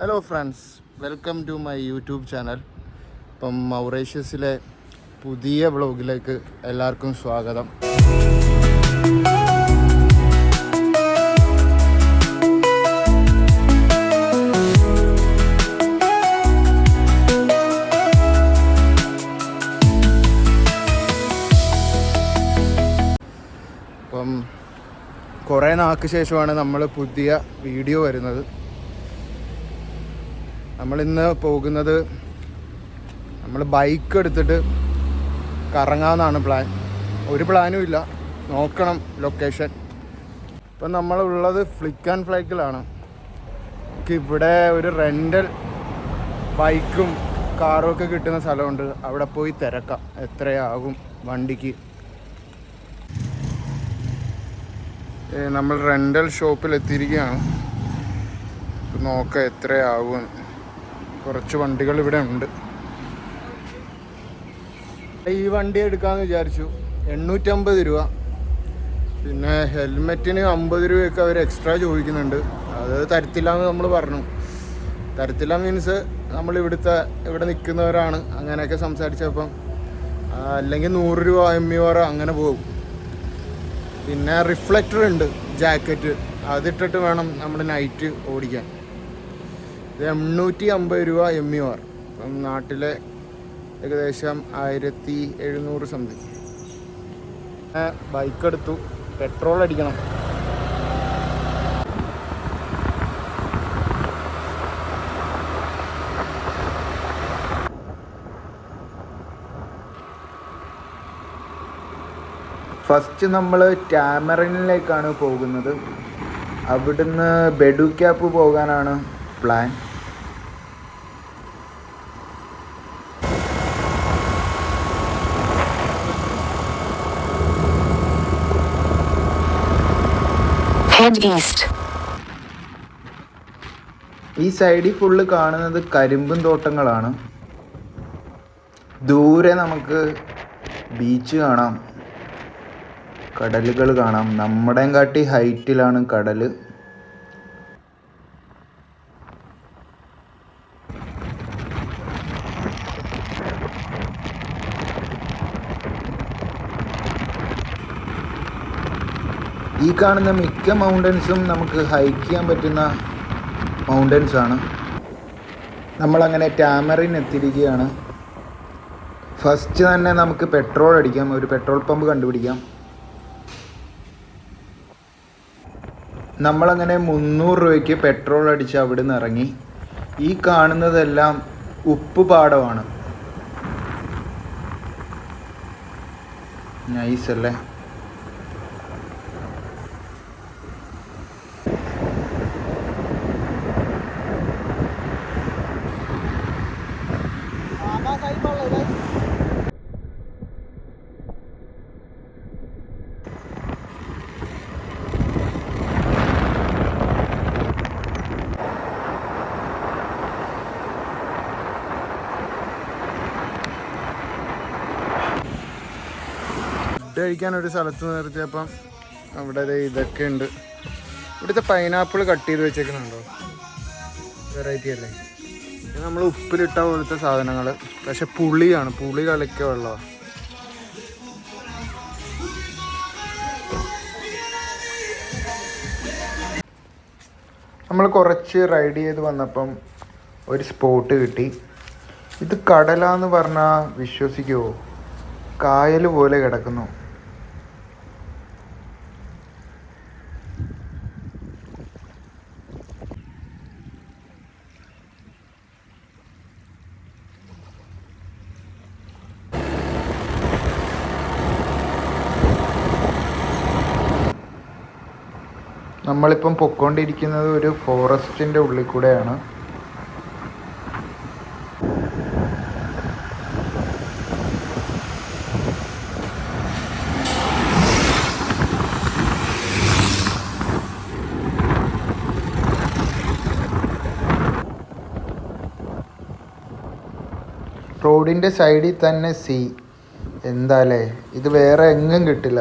Hello friends, welcome to my YouTube channel. ഇപ്പം മൗറീഷ്യസിലെ പുതിയ വ്ളോഗിലേക്ക് എല്ലാവർക്കും സ്വാഗതം. അപ്പം കുറേ നാൾക്ക് ശേഷമാണ് നമ്മൾ പുതിയ വീഡിയോ വരുന്നത്. നമ്മളിന്ന് പോകുന്നത്, നമ്മൾ ബൈക്ക് എടുത്തിട്ട് കറങ്ങാമെന്നാണ് പ്ലാൻ. ഒരു പ്ലാനും ഇല്ല, നോക്കണം ലൊക്കേഷൻ. ഇപ്പം നമ്മളുള്ളത് ഫ്ലിക്ക് ആൻഡ് ഫ്ലൈക്കിലാണ്. ഇവിടെ ഒരു റെൻ്റൽ ബൈക്കും കാറും ഒക്കെ കിട്ടുന്ന സ്ഥലമുണ്ട്. അവിടെ പോയി തിരക്കാം എത്രയാകും വണ്ടിക്ക്. നമ്മൾ റെൻ്റൽ ഷോപ്പിൽ എത്തിയിരിക്കുകയാണ്. നോക്കാം എത്രയാകുമെന്ന്. കുറച്ച് വണ്ടികൾ ഇവിടെ ഉണ്ട്. ഈ വണ്ടി എടുക്കാമെന്ന് വിചാരിച്ചു. 850 രൂപ. പിന്നെ ഹെൽമെറ്റിന് 50 രൂപയൊക്കെ അവർ എക്സ്ട്രാ ചോദിക്കുന്നുണ്ട്. അത് തരത്തില്ല എന്ന് നമ്മൾ പറഞ്ഞു. തരത്തില്ല മീൻസ് ഇവിടെ നിൽക്കുന്നവരാണ് അങ്ങനെയൊക്കെ സംസാരിച്ചപ്പം. അല്ലെങ്കിൽ 100 രൂപ MUR അങ്ങനെ പോകും. പിന്നെ റിഫ്ലക്ടർ ഉണ്ട്, ജാക്കറ്റ്, അതിട്ടിട്ട് വേണം നമ്മൾ നൈറ്റ് ഓടിക്കാൻ. 850 രൂപ MUR. ഇപ്പം നാട്ടിലെ ഏകദേശം 1700 സംതിങ്. ബൈക്ക് എടുത്തു, പെട്രോൾ അടിക്കണം. ഫസ്റ്റ് നമ്മൾ ടാമറിനിലേക്കാണ് പോകുന്നത്. അവിടുന്ന് ബെഡു ക്യാപ്പ് പോകാനാണ് പ്ലാൻ. ഈ സൈഡിൽ ഫുള്ള് കാണുന്നത് കരിമ്പും തോട്ടങ്ങളാണ്. ദൂരെ നമുക്ക് ബീച്ച് കാണാം, കടലുകൾ കാണാം. നമ്മുടെയും കാട്ടി ഹൈറ്റിലാണ് കടൽ. ഈ കാണുന്ന മിക്ക മൗണ്ടൻസും നമുക്ക് ഹൈക്ക് ചെയ്യാൻ പറ്റുന്ന മൗണ്ടൻസ് ആണ്. നമ്മളങ്ങനെ ടാമറിൻ എത്തിയിരിക്കുകയാണ്. ഫസ്റ്റ് തന്നെ നമുക്ക് പെട്രോൾ അടിക്കാം, ഒരു പെട്രോൾ പമ്പ് കണ്ടുപിടിക്കാം. നമ്മളങ്ങനെ 300 രൂപയ്ക്ക് പെട്രോൾ അടിച്ച് അവിടെ നിന്ന് ഇറങ്ങി. ഈ കാണുന്നതെല്ലാം ഉപ്പ് പാടമാണ്. നൈസ് അല്ലേ? ഫുഡ് കഴിക്കാൻ ഒരു സ്ഥലത്ത് നിർത്തിയപ്പം അവിടെ ഇതൊക്കെ ഉണ്ട്. ഇവിടുത്തെ പൈനാപ്പിൾ കട്ട് ചെയ്ത് വെച്ചേക്കുന്നുണ്ടോ? വെറൈറ്റി അല്ലേ? നമ്മൾ ഉപ്പിലിട്ട പോലത്തെ സാധനങ്ങൾ, പക്ഷെ പുളിയാണ്, പുളി കളിക്ക വെള്ളമാണ്. നമ്മൾ കുറച്ച് റൈഡ് ചെയ്ത് വന്നപ്പം ഒരു സ്പോട്ട് കിട്ടി. ഇത് കടലാന്ന് പറഞ്ഞാൽ വിശ്വസിക്കുമോ? കായൽ പോലെ കിടക്കുന്നു. നമ്മളിപ്പം പൊയ്ക്കൊണ്ടിരിക്കുന്നത് ഒരു ഫോറസ്റ്റിൻ്റെ ഉള്ളിൽ കൂടെയാണ്. റോഡിൻ്റെ സൈഡിൽ തന്നെ സീ. എന്താല്ലേ, ഇത് വേറെ എങ്ങും കിട്ടില്ല.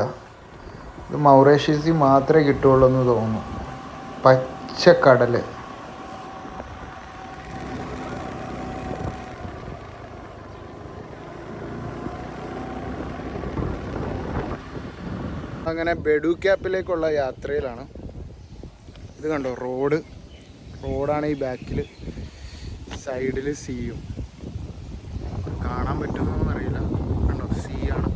ഇത് മൗറീഷ്യസിൽ മാത്രമേ കിട്ടുള്ളൂ എന്ന് തോന്നുന്നു. പച്ചക്കടൽ. അങ്ങനെ ബെഡു ക്യാപ്പിലേക്കുള്ള യാത്രയിലാണ്. ഇത് കണ്ടോ, റോഡാണ് ഈ ബാക്കിൽ, സൈഡിൽ സീയും. കാണാൻ പറ്റുന്നോന്ന് അറിയില്ല. കണ്ടോ, സീ ആണ്.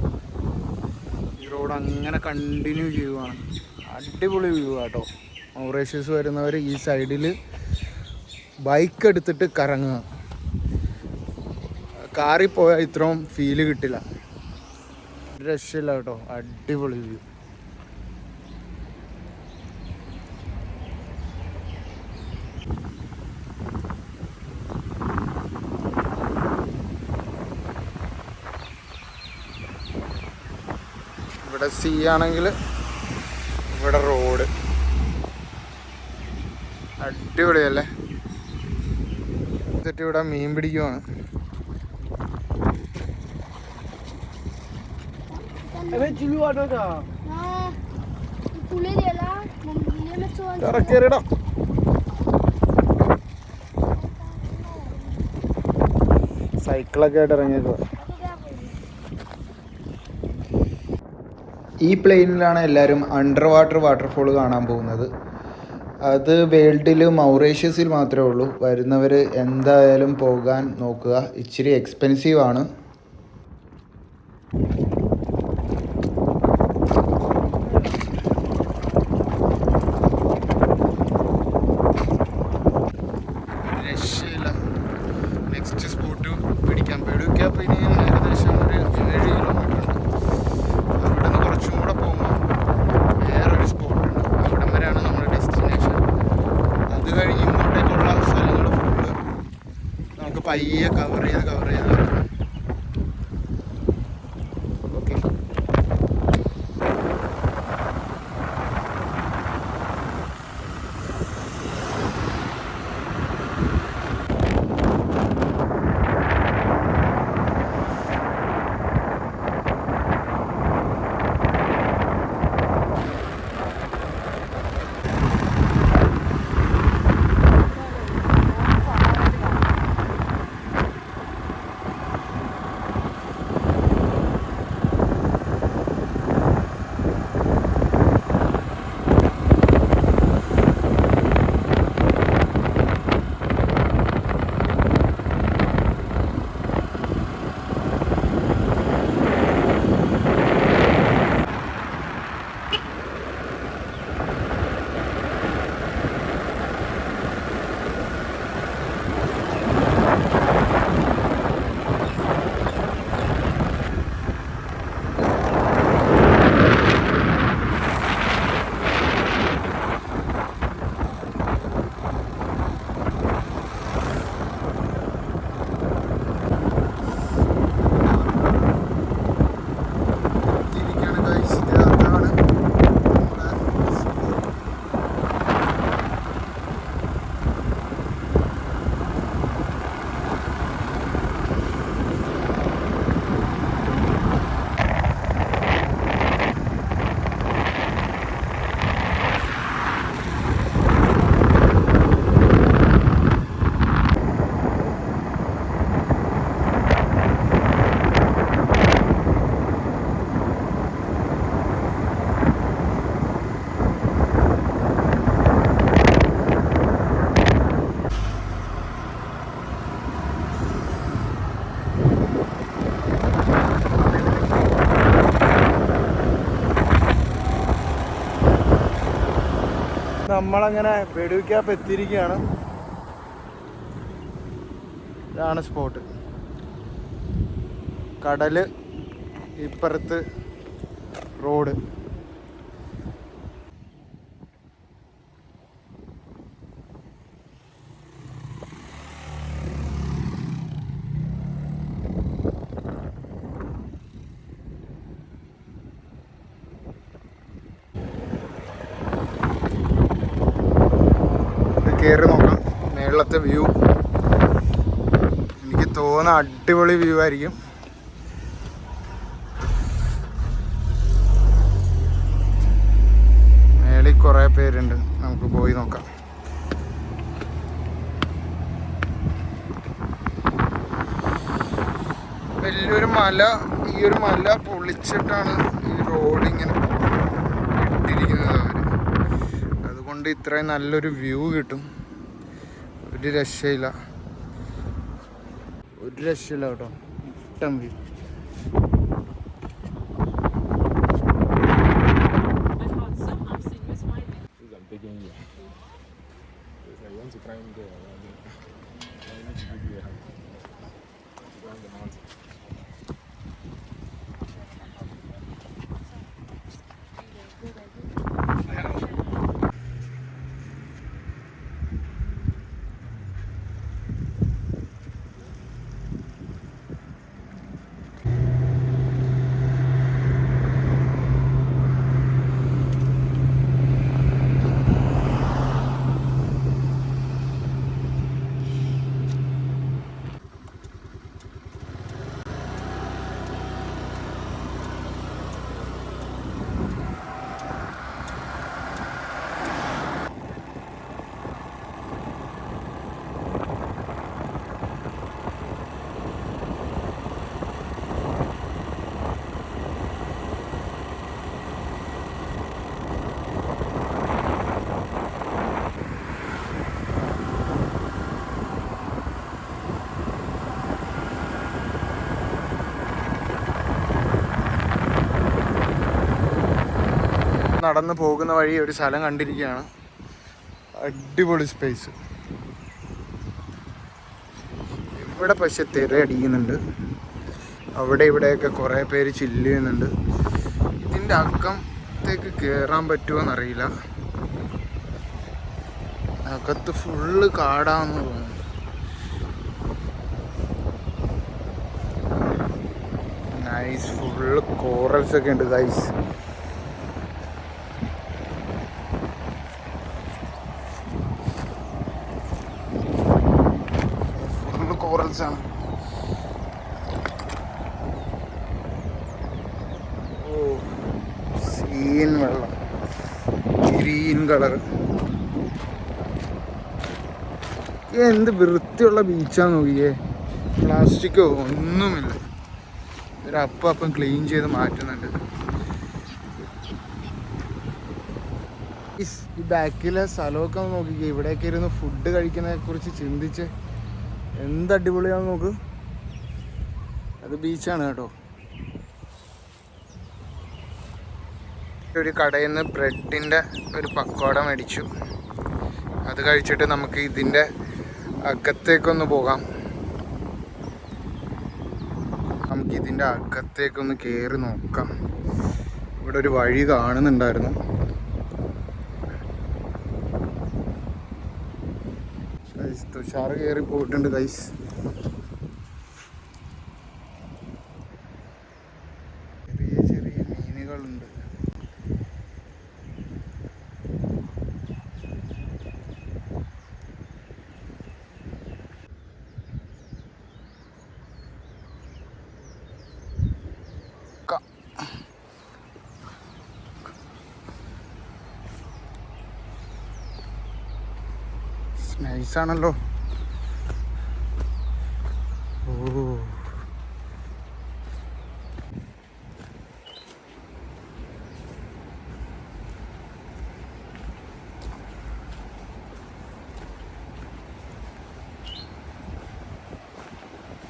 ഈ റോഡ് അങ്ങനെ കണ്ടിന്യൂ ചെയ്യുവാണ്. അടിപൊളി വ്യൂ ആട്ടോ. മൗറീഷ്യസ് വരുന്നവർ ഈ സൈഡിൽ ബൈക്ക് എടുത്തിട്ട് കറങ്ങുക. കാറിൽ പോയാൽ ഇത്രയും ഫീല് കിട്ടില്ല. രക്ഷയില്ല കേട്ടോ, അടിപൊളി വ്യൂ. ഇവിടെ സീ ആണെങ്കിൽ ഇവിടെ റോഡ്. അടിപൊളിയല്ലേ. എന്നിട്ട് ഇവിടെ മീൻ പിടിക്കുവാണ്. സൈക്കിളൊക്കെ ആയിട്ട് ഇറങ്ങിയത്. ഈ പ്ലെയിനിലാണ് എല്ലാവരും അണ്ടർ വാട്ടർഫോൾ കാണാൻ പോകുന്നത്. അത് വേൾഡിൽ മൗറീഷ്യസിൽ മാത്രമേ ഉള്ളൂ. വരുന്നവർ എന്തായാലും പോകാൻ നോക്കുക. ഇച്ചിരി എക്സ്പെൻസീവ് ആണ്. നെക്സ്റ്റ് സ്പോട്ട് പിടിക്കാൻ ബെഡു ക്യാപ്പ് ഇനി ഏകദേശം ഒരു 7 കിലോമീറ്റർ ഉണ്ട്. അവിടെ നിന്ന് കുറച്ചും കൂടെ പോകുമ്പോൾ വേറൊരു സ്പോട്ടുണ്ട്. അവിടം വരെയാണ് നമ്മുടെ ഡെസ്റ്റിനേഷൻ. അത് കഴിഞ്ഞ് ഇങ്ങോട്ടേക്കുള്ള സ്ഥലങ്ങൾ ഫുള്ള് നമുക്ക് പയ്യെ കവർ ചെയ്ത് ഓക്കെ. നമ്മളങ്ങനെ ബെഡു ക്യാപ്പ് എത്തിയിരിക്കുകയാണ്. ഇതാണ് സ്പോട്ട്. കടല് ഇപ്പുറത്ത് റോഡ്. കയറി നോക്കാം മേളത്തെ വ്യൂ. എനിക്ക് തോന്നുന്ന അടിപൊളി വ്യൂ ആയിരിക്കും. മേളിൽ കുറേ പേരുണ്ട്, നമുക്ക് പോയി നോക്കാം. വലിയൊരു മല, ഈ ഒരു മല പൊളിച്ചിട്ടാണ് ഈ റോഡ് ഇങ്ങനെ ചെയ്തിരിക്കുന്നത് അവർ. അതുകൊണ്ട് ഇത്രയും നല്ലൊരു വ്യൂ കിട്ടും. ഒരു രക്ഷയില്ല, ഒരു രക്ഷയില്ല കേട്ടോ. ഇഷ്ടം വ്യൂ. നടന്നു പോകുന്ന വഴി ഒരു സ്ഥലം കണ്ടിരിക്കുകയാണ്. അടിപൊളി സ്പേസ്. ഇവിടെ പക്ഷെ തിരയടിക്കുന്നുണ്ട്. അവിടെ ഇവിടെയൊക്കെ കുറേ പേര് ചില്ല് ചെയ്യുന്നുണ്ട്. ഇതിൻ്റെ അക്കത്തേക്ക് കയറാൻ പറ്റുമോയെന്നറിയില്ല. അകത്ത് ഫുള്ള് കാടാന്ന് തോന്നുന്നു. നൈസ്. ഫുള്ള് കോറൽസ് ഒക്കെ ഉണ്ട് ഗൈസ്. കോറൽസാണ്. ഓ, സീൻ വെള്ളം, ഗ്രീൻ കളർ. എന്ത് വൃത്തിയുള്ള ബീച്ചാന്ന് നോക്കിയേ. പ്ലാസ്റ്റിക്കോ ഒന്നുമില്ല. ഇവർ അപ്പം ക്ലീൻ ചെയ്ത് മാറ്റുന്നുണ്ട്. ഈ ബാക്കിലെ സ്ഥലമൊക്കെ നോക്കിക്കേ. ഇവിടെയൊക്കെ ഇരുന്ന് ഫുഡ് കഴിക്കുന്നതിനെ കുറിച്ച് ചിന്തിച്ച് എന്ത് അടിപൊളിയാണെന്ന് നോക്ക്. അത് ബീച്ചാണ് കേട്ടോ. ഒരു കടയിൽ നിന്ന് ബ്രെഡിൻ്റെ ഒരു പക്കോട മേടിച്ചു. അത് കഴിച്ചിട്ട് നമുക്ക് ഇതിൻ്റെ അകത്തേക്കൊന്ന് പോകാം. നമുക്ക് ഇതിൻ്റെ അകത്തേക്കൊന്ന് കയറി നോക്കാം. ഇവിടെ ഒരു വഴി കാണുന്നുണ്ടായിരുന്നു. തുഷാർ കയറി പോയിട്ടുണ്ട് ഗൈസ്. ചെറിയ ചെറിയ മീനുകളുണ്ട്. നൈസാണല്ലോ.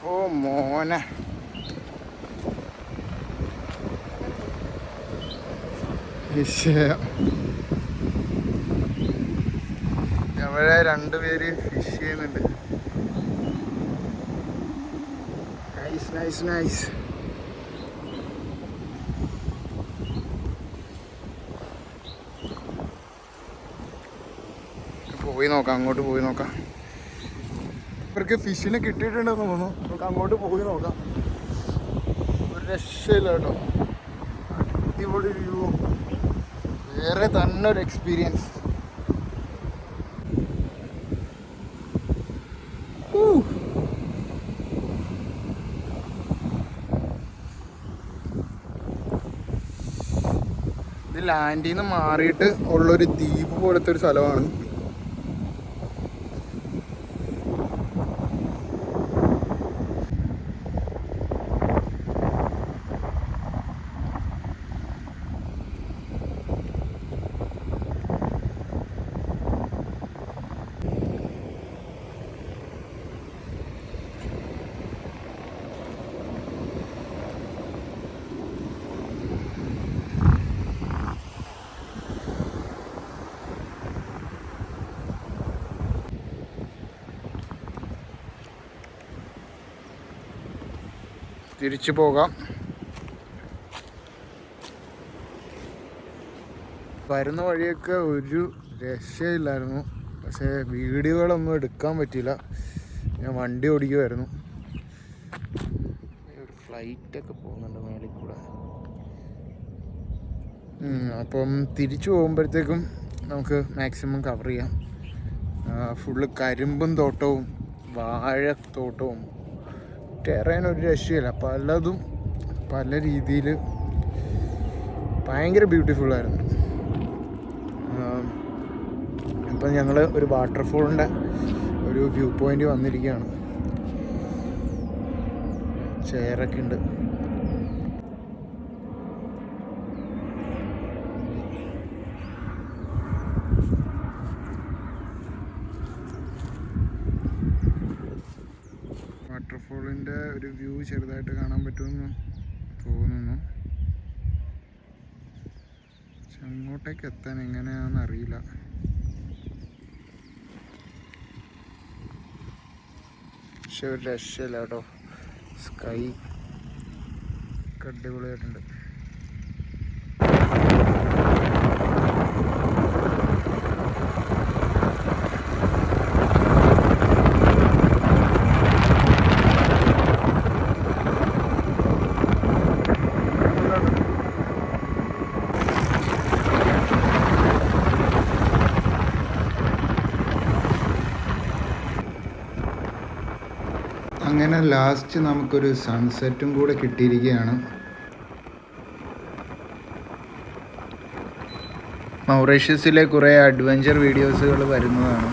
ഓ മോനെ, അവിടെ രണ്ടുപേര് ഫിഷ് ചെയ്യുന്നുണ്ട്. Nice nice nice. പോയി നോക്കാം, അങ്ങോട്ട് പോയി നോക്കാം. ഇവർക്ക് ഫിഷിനെ കിട്ടിയിട്ടുണ്ടെന്ന് തോന്നുന്നു. നമുക്ക് അങ്ങോട്ട് പോയി നോക്കാം. ഒരു രക്ഷയില്ല കേട്ടോ. അടിപൊളി വ്യൂ, വേറെ തന്നെ ഒരു എക്സ്പീരിയൻസ്. ഇത് ലാൻഡിൽ നിന്ന് മാറിയിട്ട് ഉള്ളൊരു ദ്വീപ് പോലത്തെ ഒരു സ്ഥലമാണ്. തിരിച്ചു പോകാം. വരുന്ന വഴിയൊക്കെ ഒരു രക്ഷയില്ലായിരുന്നു. പക്ഷേ വീഡിയോകളൊന്നും എടുക്കാൻ പറ്റിയില്ല. ഞാൻ വണ്ടി ഓടിക്കുമായിരുന്നു. ഒരു ഫ്ലൈറ്റൊക്കെ പോകുന്നുണ്ട് മേളിൽ കൂടെ. അപ്പം തിരിച്ചു പോകുമ്പോഴത്തേക്കും നമുക്ക് മാക്സിമം കവർ ചെയ്യാം. ഫുള്ള് കരിമ്പും തോട്ടവും വാഴത്തോട്ടവും ടെറേൻ ഒരു രക്ഷയില്ല. പലതും പല രീതിയിൽ ഭയങ്കര ബ്യൂട്ടിഫുള്ളായിരുന്നു. ഇപ്പം ഞങ്ങൾ ഒരു വാട്ടർഫോളിൻ്റെ ഒരു വ്യൂ പോയിൻ്റ് വന്നിരിക്കുകയാണ്. ചെയറൊക്കെ ഉണ്ട്. വാട്ടർഫോളിൻ്റെ ഒരു വ്യൂ ചെറുതായിട്ട് കാണാൻ പറ്റുമെന്ന് തോന്നുന്നു. പക്ഷെ അങ്ങോട്ടേക്ക് എത്താൻ എങ്ങനെയാണെന്ന് അറിയില്ല. പക്ഷെ ഒരു രക്ഷയില്ല കേട്ടോ. സ്കൈ അടിപൊളിയായിട്ടുണ്ട്. അങ്ങനെ ലാസ്റ്റ് നമുക്കൊരു സൺസെറ്റും കൂടെ കിട്ടിയിരിക്കുകയാണ്. മൗറീഷ്യസിലെ കുറേ അഡ്വഞ്ചർ വീഡിയോസുകൾ വരുന്നതാണ്.